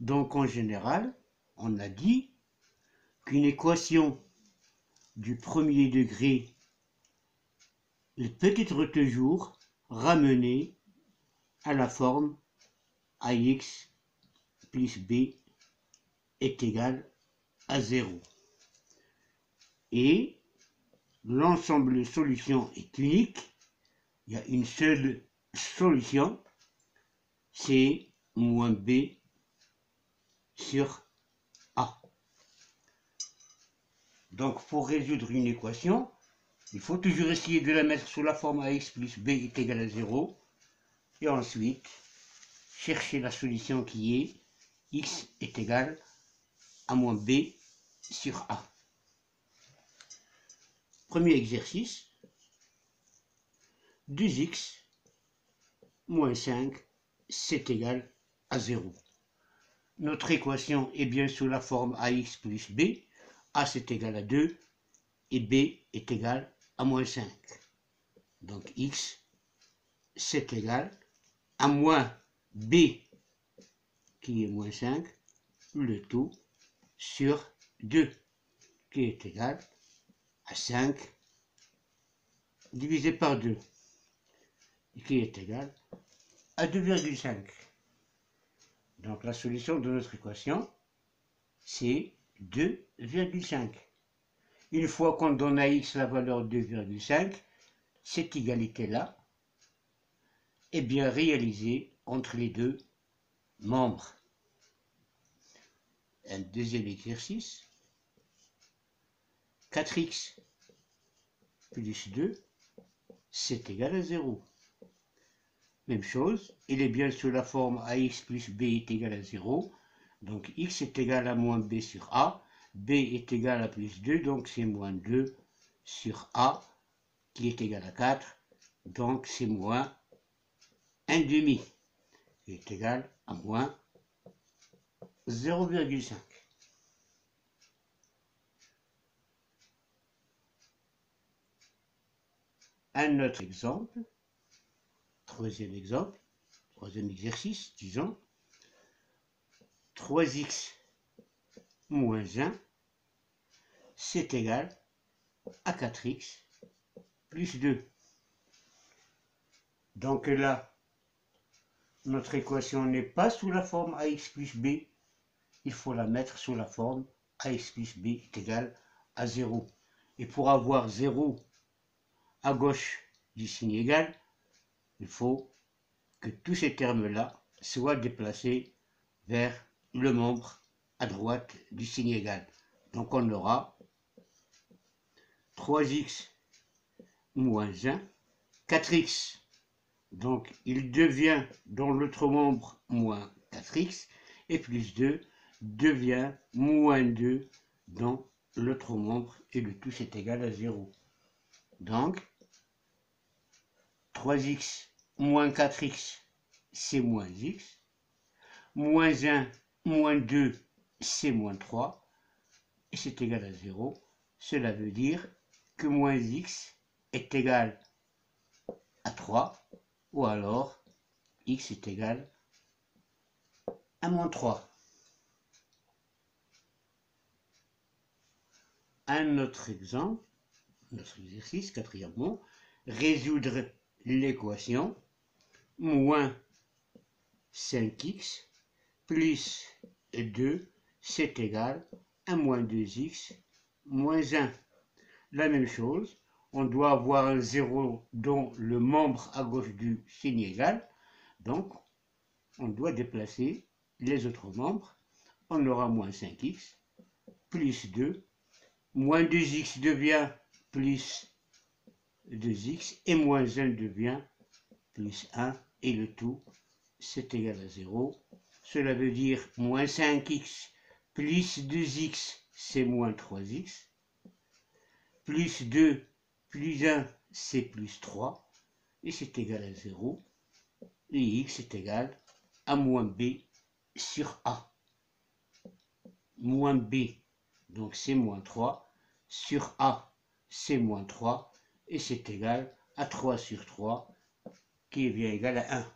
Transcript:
Donc en général, on a dit qu'une équation du premier degré peut être toujours ramenée à la forme ax plus b est égal à 0. Et l'ensemble de solutions est unique. Il y a une seule solution, c'est moins b sur a. Donc pour résoudre une équation, il faut toujours essayer de la mettre sous la forme ax plus b est égal à 0. Et ensuite, chercher la solution qui est x est égal à moins b sur a. Premier exercice, 2x moins 5, c'est égal à 0. Notre équation est bien sous la forme ax plus b. A c'est égal à 2 et b est égal à moins 5. Donc x c'est égal à moins b qui est moins 5, le tout sur 2 qui est égal à 5 divisé par 2 qui est égal à 2,5. Donc la solution de notre équation, c'est 2,5. Une fois qu'on donne à x la valeur 2,5, cette égalité-là est bien réalisée entre les deux membres. Un deuxième exercice, 4x plus 2, c'est égal à 0. Même chose, il est bien sous la forme ax plus b est égal à 0. Donc x est égal à moins b sur a. B est égal à plus 2, donc c'est moins 2 sur a qui est égal à 4. Donc c'est moins 1 demi qui est égal à moins 0,5. Un autre exemple, troisième exercice, disons, 3x moins 1, c'est égal à 4x plus 2. Donc là, notre équation n'est pas sous la forme ax plus b, il faut la mettre sous la forme ax plus b est égal à 0. Et pour avoir 0 à gauche du signe égal, il faut que tous ces termes-là soient déplacés vers le membre à droite du signe égal. Donc on aura 3x moins 1, 4x, donc il devient dans l'autre membre moins 4x, et plus 2 devient moins 2 dans l'autre membre, et le tout c'est égal à 0. Donc 3x moins 4x, c'est moins x, moins 1, moins 2, c'est moins 3, et c'est égal à 0. Cela veut dire que moins x est égal à 3, ou alors x est égal à moins 3. Un autre exemple, notre exercice, quatrièmement, résoudre l'équation moins 5x plus 2, c'est égal à moins 2x moins 1. La même chose, on doit avoir un 0 dans le membre à gauche du signe égal, donc on doit déplacer les autres membres. On aura moins 5x plus 2, moins 2x devient plus 2x, et moins 1 devient plus 1, et le tout c'est égal à 0. Cela veut dire moins 5x plus 2x, c'est moins 3x, plus 2 plus 1, c'est plus 3, et c'est égal à 0, et x est égal à moins b sur a. Moins b, donc c'est moins 3, sur a, c'est moins 3, et c'est égal à 3 sur 3, qui est bien égal à 1.